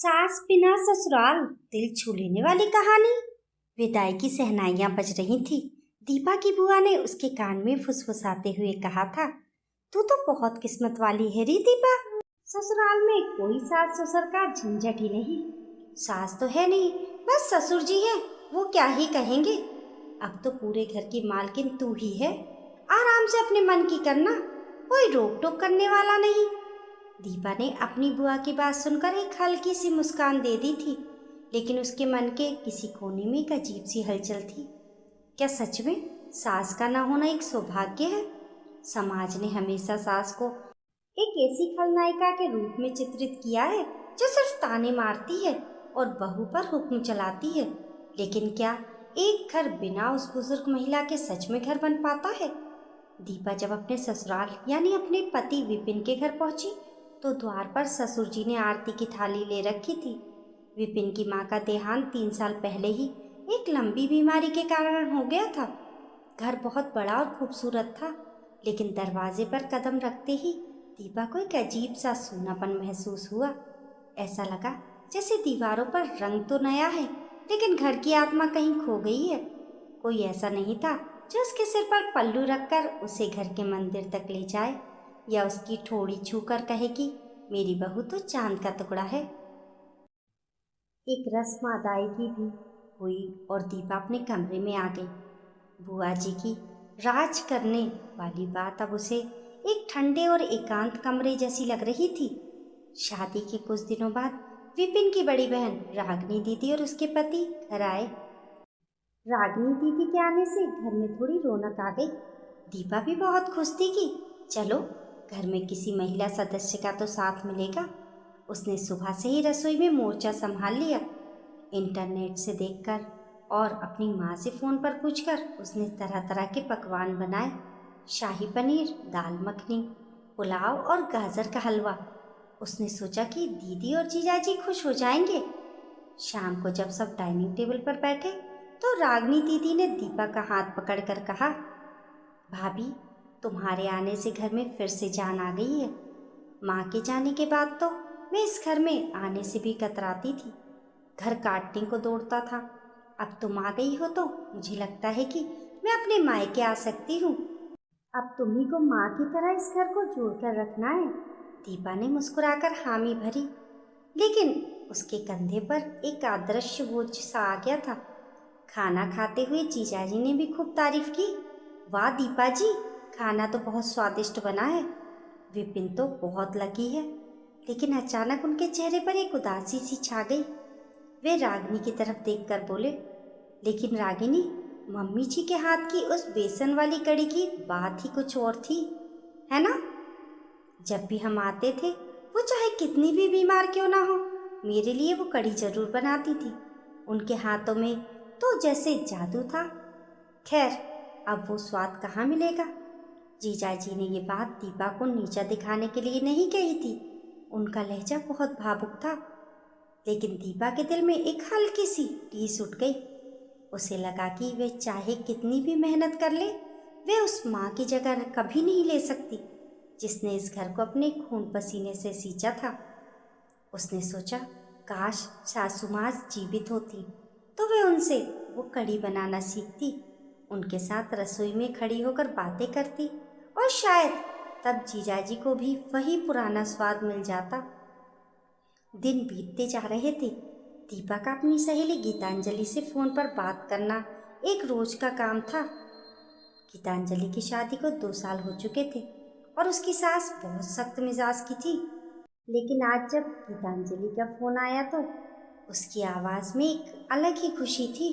सास बिना ससुराल, दिल छू लेने वाली कहानी। विदाई की शहनाइयां बज रही थी। दीपा की बुआ ने उसके कान में फुसफुसाते हुए कहा था, तू तो बहुत किस्मत वाली है री दीपा। ससुराल में कोई सास ससुर का झंझट ही नहीं। सास तो है नहीं, बस ससुर जी है, वो क्या ही कहेंगे। अब तो पूरे घर की मालकिन तू ही है। आराम से अपने मन की करना, कोई रोक टोक करने वाला नहीं। दीपा ने अपनी बुआ की बात सुनकर एक हल्की सी मुस्कान दे दी थी, लेकिन उसके मन के किसी कोने में एक अजीब सी हलचल थी। क्या सच में सास का ना होना एक सौभाग्य है? समाज ने हमेशा सास को एक ऐसी खलनायिका के रूप में चित्रित किया है जो सिर्फ ताने मारती है और बहू पर हुक्म चलाती है। लेकिन क्या एक घर बिना उस बुजुर्ग महिला के सच में घर बन पाता है? दीपा जब अपने ससुराल यानी अपने पति विपिन के घर पहुंची तो द्वार पर ससुर जी ने आरती की थाली ले रखी थी। विपिन की मां का देहांत 3 साल पहले ही एक लंबी बीमारी के कारण हो गया था। घर बहुत बड़ा और खूबसूरत था, लेकिन दरवाजे पर कदम रखते ही दीपा को एक अजीब सा सूनापन महसूस हुआ। ऐसा लगा जैसे दीवारों पर रंग तो नया है, लेकिन घर की आत्मा कहीं खो गई है। कोई ऐसा नहीं था जो उसके सिर पर पल्लू रखकर उसे घर के मंदिर तक ले जाए या उसकी ठोड़ी छूकर कहे कि मेरी बहू तो चांद का टुकड़ा है। एक रस्म अदायगी भी हुई और दीपा अपने कमरे में आ गई। बुआ जी की राज करने वाली बात अब उसे एक ठंडे और एकांत कमरे जैसी लग रही थी। शादी के कुछ दिनों बाद विपिन की बड़ी बहन रागनी दीदी और उसके पति घर आए। रागनी दीदी के आने से घर में थोड़ी रौनक आ गई। दीपा भी बहुत खुश थी कि चलो घर में किसी महिला सदस्य का तो साथ मिलेगा। उसने सुबह से ही रसोई में मोर्चा संभाल लिया। इंटरनेट से देखकर और अपनी माँ से फ़ोन पर पूछकर उसने तरह तरह के पकवान बनाए। शाही पनीर, दाल मखनी, पुलाव और गाजर का हलवा। उसने सोचा कि दीदी और जीजाजी खुश हो जाएंगे। शाम को जब सब डाइनिंग टेबल पर बैठे तो रागनी दीदी ने दीपा का हाथ पकड़कर कहा, भाभी, तुम्हारे आने से घर में फिर से जान आ गई है। माँ के जाने के बाद तो मैं इस घर में आने से भी कतराती थी, घर काटने को दौड़ता था। अब तुम आ गई हो तो मुझे लगता है कि मैं अपने मायके आ सकती हूँ। अब तुम्ही को माँ की तरह इस घर को जोड़कर रखना है। दीपा ने मुस्कुराकर हामी भरी, लेकिन उसके कंधे पर एक अदृश्य बोझ सा आ गया था। खाना खाते हुए जीजाजी ने भी खूब तारीफ की। वाह दीपा जी, खाना तो बहुत स्वादिष्ट बना है। विपिन तो बहुत लकी है। लेकिन अचानक उनके चेहरे पर एक उदासी सी छा गई। वे रागिनी की तरफ देखकर बोले, लेकिन रागिनी, मम्मी जी के हाथ की उस बेसन वाली कड़ी की बात ही कुछ और थी, है ना? जब भी हम आते थे, वो चाहे कितनी भी बीमार क्यों ना हो, मेरे लिए वो कड़ी जरूर बनाती थी। उनके हाथों में तो जैसे जादू था। खैर, अब वो स्वाद कहाँ मिलेगा? जीजाजी ने ये बात दीपा को नीचा दिखाने के लिए नहीं कही थी। उनका लहजा बहुत भावुक था। लेकिन दीपा के दिल में एक हल्की सी टीस उठ गई। उसे लगा कि वे चाहे कितनी भी मेहनत कर ले, वे उस माँ की जगह कभी नहीं ले सकती जिसने इस घर को अपने खून पसीने से सींचा था। उसने सोचा, काश सासू माँ जीवित होती तो वे उनसे वो कड़ी बनाना सीखती, उनके साथ रसोई में खड़ी होकर बातें करती और शायद तब जीजाजी को भी वही पुराना स्वाद मिल जाता। दिन बीतते जा रहे थे। दीपा का अपनी सहेली गीतांजलि से फ़ोन पर बात करना एक रोज का काम था। गीतांजलि की शादी को 2 साल हो चुके थे और उसकी सास बहुत सख्त मिजाज की थी। लेकिन आज जब गीतांजलि का फ़ोन आया तो उसकी आवाज़ में एक अलग ही खुशी थी।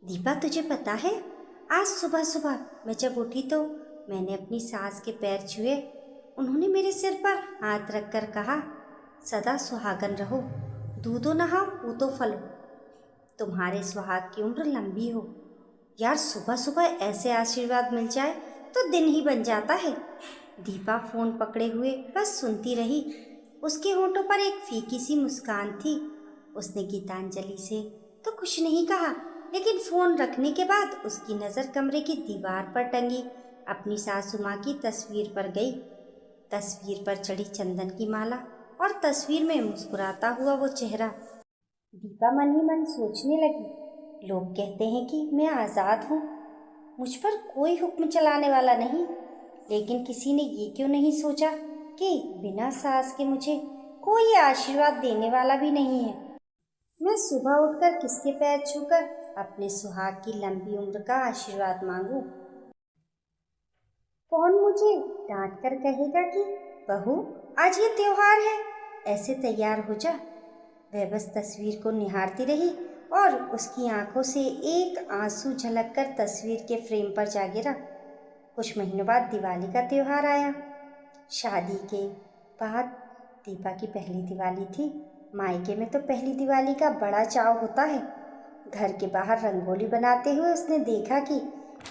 दीपा, तुझे पता है, आज सुबह सुबह मैं जब उठी तो मैंने अपनी सास के पैर छुए। उन्होंने मेरे सिर पर हाथ रखकर कहा, सदा सुहागन रहो, दूधो नहाओ पूतो फलो, तुम्हारे सुहाग की उम्र लंबी हो। यार, सुबह सुबह ऐसे आशीर्वाद मिल जाए तो दिन ही बन जाता है। दीपा फ़ोन पकड़े हुए बस सुनती रही। उसके होंठों पर एक फीकी सी मुस्कान थी। उसने गीतांजलि से तो कुछ नहीं कहा, लेकिन फ़ोन रखने के बाद उसकी नज़र कमरे की दीवार पर टंगी अपनी सासू माँ की तस्वीर पर गई। तस्वीर पर चढ़ी चंदन की माला और तस्वीर में मुस्कुराता हुआ वो चेहरा। दीपा मन ही मन सोचने लगी, लोग कहते हैं कि मैं आज़ाद हूँ, मुझ पर कोई हुक्म चलाने वाला नहीं, लेकिन किसी ने ये क्यों नहीं सोचा कि बिना सास के मुझे कोई आशीर्वाद देने वाला भी नहीं है। मैं सुबह उठकर किसके पैर छूकर अपने सुहाग की लंबी उम्र का आशीर्वाद मांगूं? कौन मुझे डांट कर कहेगा कि बहू आज ये त्योहार है, ऐसे तैयार हो जा। वह बस तस्वीर को निहारती रही और उसकी आंखों से एक आंसू झलककर तस्वीर के फ्रेम पर जा गिरा। कुछ महीनों बाद दिवाली का त्योहार आया। शादी के बाद दीपा की पहली दिवाली थी। मायके में तो पहली दिवाली का बड़ा चाव होता है। घर के बाहर रंगोली बनाते हुए उसने देखा कि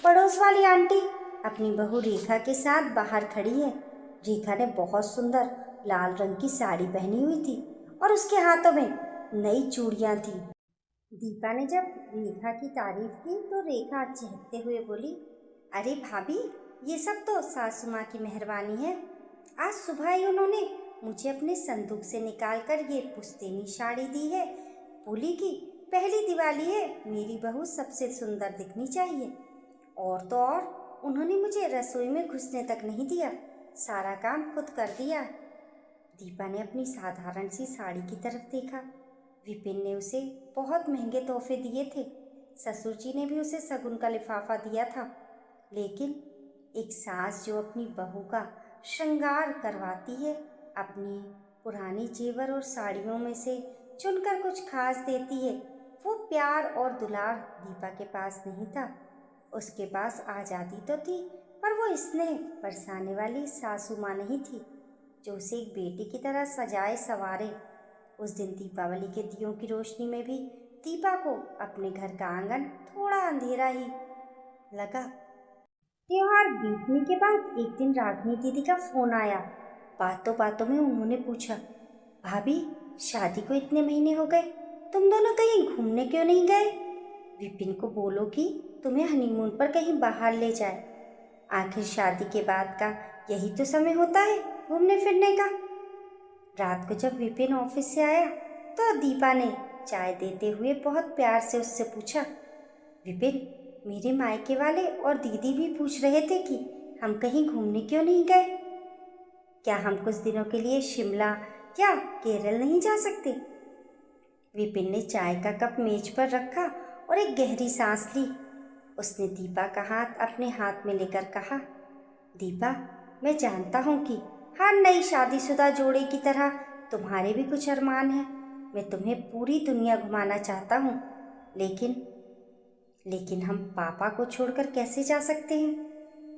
पड़ोस वाली आंटी अपनी बहू रेखा के साथ बाहर खड़ी है। रेखा ने बहुत सुंदर लाल रंग की साड़ी पहनी हुई थी और उसके हाथों में नई चूड़ियां थी। दीपा ने जब रेखा की तारीफ की तो रेखा चहकते हुए बोली, अरे भाभी, ये सब तो सासू माँ की मेहरबानी है। आज सुबह ही उन्होंने मुझे अपने संदूक से निकालकर ये पुश्तैनी साड़ी दी है। बोली कि पहली दिवाली है, मेरी बहू सबसे सुंदर दिखनी चाहिए। और तो और उन्होंने मुझे रसोई में घुसने तक नहीं दिया, सारा काम खुद कर दिया। दीपा ने अपनी साधारण सी साड़ी की तरफ देखा। विपिन ने उसे बहुत महंगे तोहफे दिए थे। ससुर जी ने भी उसे शगुन का लिफाफा दिया था। लेकिन एक सास जो अपनी बहू का श्रृंगार करवाती है, अपनी पुरानी जेवर और साड़ियों में से चुनकर कुछ खास देती है, वो प्यार और दुलार दीपा के पास नहीं था। उसके पास आज़ादी तो थी, पर वो स्नेह बरसाने वाली सासू माँ नहीं थी जो उसे एक बेटी की तरह सजाए संवारे। उस दिन दीपावली के दियों की रोशनी में भी दीपा को अपने घर का आंगन थोड़ा अंधेरा ही लगा। त्योहार बीतने के बाद एक दिन रागिनी दीदी का फोन आया। बातों बातों में उन्होंने पूछा, भाभी शादी को इतने महीने हो गए, तुम दोनों कहीं घूमने क्यों नहीं गए? विपिन को बोलो कि तुम्हें हनीमून पर कहीं बाहर ले जाए। आखिर शादी के बाद का यही तो समय होता है घूमने फिरने का। रात को जब विपिन ऑफिस से आया तो दीपा ने चाय देते हुए बहुत प्यार से उससे पूछा, विपिन, मेरे मायके वाले और दीदी भी पूछ रहे थे कि हम कहीं घूमने क्यों नहीं गए। क्या हम कुछ दिनों के लिए शिमला या केरल नहीं जा सकते? विपिन ने चाय का कप मेज पर रखा और एक गहरी सांस ली। उसने दीपा का हाथ अपने हाथ में लेकर कहा, दीपा, मैं जानता हूँ कि हर नई शादीशुदा जोड़े की तरह तुम्हारे भी कुछ अरमान हैं। मैं तुम्हें पूरी दुनिया घुमाना चाहता हूँ, लेकिन हम पापा को छोड़कर कैसे जा सकते हैं?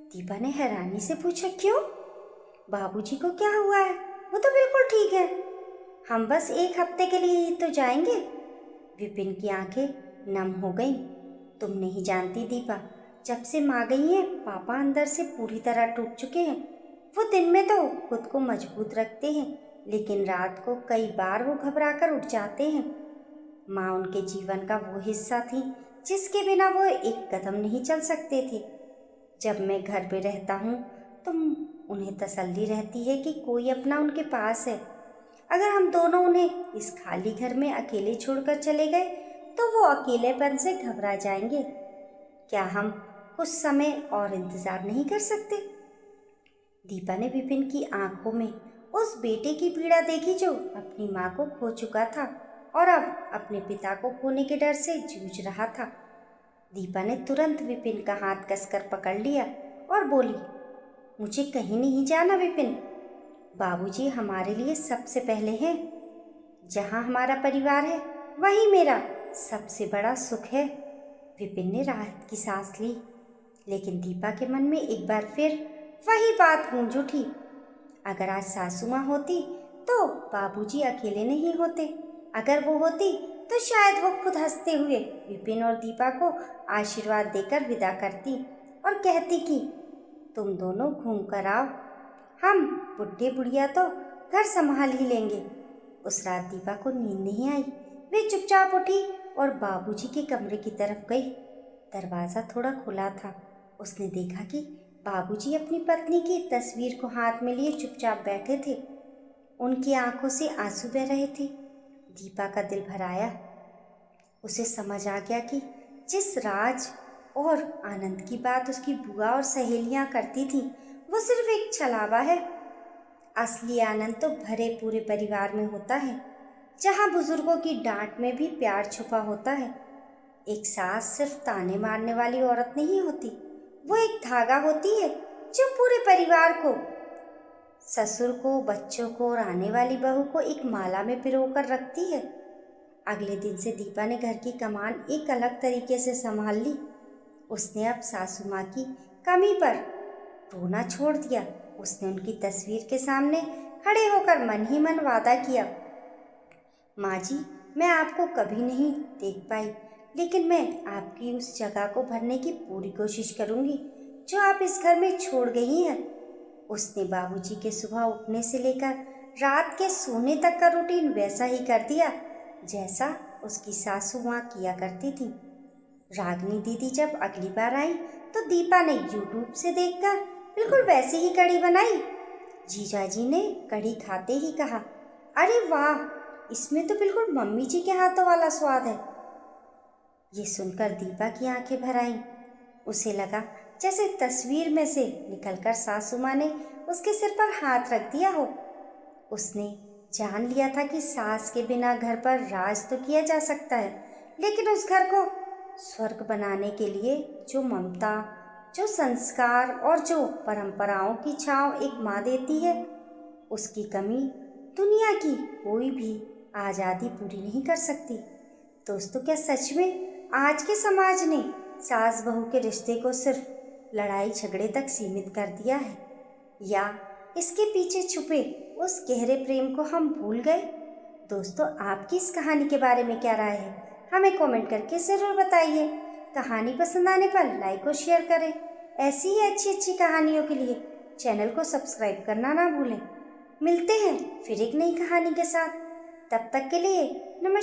दीपा ने हैरानी से पूछा, क्यों? बाबूजी को क्या हुआ है? वो तो बिल्कुल ठीक है। हम बस एक हफ्ते के लिए ही तो जाएंगे। विपिन की आंखें नम हो गईं। तुम नहीं जानती दीपा, जब से माँ गई है पापा अंदर से पूरी तरह टूट चुके हैं। वो दिन में तो खुद को मजबूत रखते हैं, लेकिन रात को कई बार वो घबरा कर उठ जाते हैं। माँ उनके जीवन का वो हिस्सा थी जिसके बिना वो एक कदम नहीं चल सकते थे। जब मैं घर पे रहता हूँ तो उन्हें तसल्ली रहती है कि कोई अपना उनके पास है। अगर हम दोनों उन्हें इस खाली घर में अकेले छोड़कर चले गए तो वो अकेलेपन से घबरा जाएंगे। क्या हम कुछ समय और इंतजार नहीं कर सकते? दीपा ने विपिन की आंखों में उस बेटे की पीड़ा देखी जो अपनी माँ को खो चुका था और अब अपने पिता को खोने के डर से जूझ रहा था। दीपा ने तुरंत विपिन का हाथ कसकर पकड़ लिया और बोली, मुझे कहीं नहीं जाना विपिन। बाबूजी हमारे लिए सबसे पहले हैं। जहाँ हमारा परिवार है वही मेरा सबसे बड़ा सुख है। विपिन ने राहत की सांस ली, लेकिन दीपा के मन में एक बार फिर वही बात गूंज उठी। अगर आज सासू माँ होती तो बाबूजी अकेले नहीं होते। अगर वो होती तो शायद वो खुद हंसते हुए विपिन और दीपा को आशीर्वाद देकर विदा करती और कहती कि तुम दोनों घूम कर आओ, हम बुढ़े बुढ़िया तो घर संभाल ही लेंगे। उस रात दीपा को नींद नहीं आई। वे चुपचाप उठी और बाबूजी के कमरे की तरफ गई। दरवाज़ा थोड़ा खुला था। उसने देखा कि बाबूजी अपनी पत्नी की तस्वीर को हाथ में लिए चुपचाप बैठे थे। उनकी आंखों से आंसू बह रहे थे। दीपा का दिल भर आया। उसे समझ आ गया कि जिस राज और आनंद की बात उसकी बुआ और सहेलियां करती थीं, वो सिर्फ एक छलावा है। असली आनंद तो भरे पूरे परिवार में होता है, जहाँ बुजुर्गों की डांट में भी प्यार छुपा होता है। एक सास सिर्फ ताने मारने वाली औरत नहीं होती, वो एक धागा होती है जो पूरे परिवार को, ससुर को, बच्चों को और आने वाली बहू को एक माला में पिरोकर रखती है। अगले दिन से दीपा ने घर की कमान एक अलग तरीके से संभाल ली। उसने अब सासू माँ की कमी पर रोना छोड़ दिया। उसने उनकी तस्वीर के सामने खड़े होकर मन ही मन वादा किया, माँ जी, मैं आपको कभी नहीं देख पाई, लेकिन मैं आपकी उस जगह को भरने की पूरी कोशिश करूँगी जो आप इस घर में छोड़ गई हैं। उसने बाबूजी के सुबह उठने से लेकर रात के सोने तक का रूटीन वैसा ही कर दिया जैसा उसकी सासू माँ किया करती थी। रागिनी दीदी जब अगली बार आई तो दीपा ने यूट्यूब से देखकर बिल्कुल वैसी ही कढ़ी बनाई। जीजाजी ने कढ़ी खाते ही कहा, अरे वाह, इसमें तो बिल्कुल मम्मी जी के हाथों वाला स्वाद है। ये सुनकर दीपा की आंखें भर आईं। उसे लगा जैसे तस्वीर में से निकलकर सासू माँ ने उसके सिर पर हाथ रख दिया हो। उसने जान लिया था कि सास के बिना घर पर राज तो किया जा सकता है, लेकिन उस घर को स्वर्ग बनाने के लिए जो ममता, जो संस्कार और जो परंपराओं की छांव एक माँ देती है, उसकी कमी दुनिया की कोई भी आज़ादी पूरी नहीं कर सकती। दोस्तों, क्या सच में आज के समाज ने सास बहू के रिश्ते को सिर्फ लड़ाई झगड़े तक सीमित कर दिया है, या इसके पीछे छुपे उस गहरे प्रेम को हम भूल गए? दोस्तों, आपकी इस कहानी के बारे में क्या राय है? हमें कमेंट करके ज़रूर बताइए। कहानी पसंद आने पर लाइक और शेयर करें। ऐसी ही अच्छी अच्छी कहानियों के लिए चैनल को सब्सक्राइब करना ना भूलें। मिलते हैं फिर एक नई कहानी के साथ। तब तक के लिए नमस्कार।